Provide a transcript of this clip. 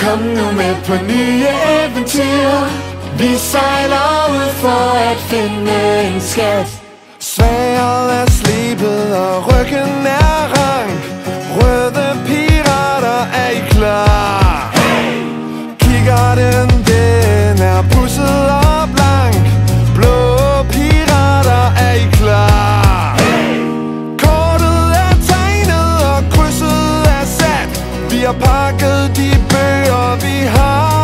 Kom nu med på nye eventyr. Vi sejler ud for at finde en skat. Sværet er slebet og ryggen er rank. Røde pirater er I klar? Kikkerten den er pudset og blank. Blå pirater er I klar? Kortet er tegnet og krydset er sat. Vi har pakket de bøger vi har.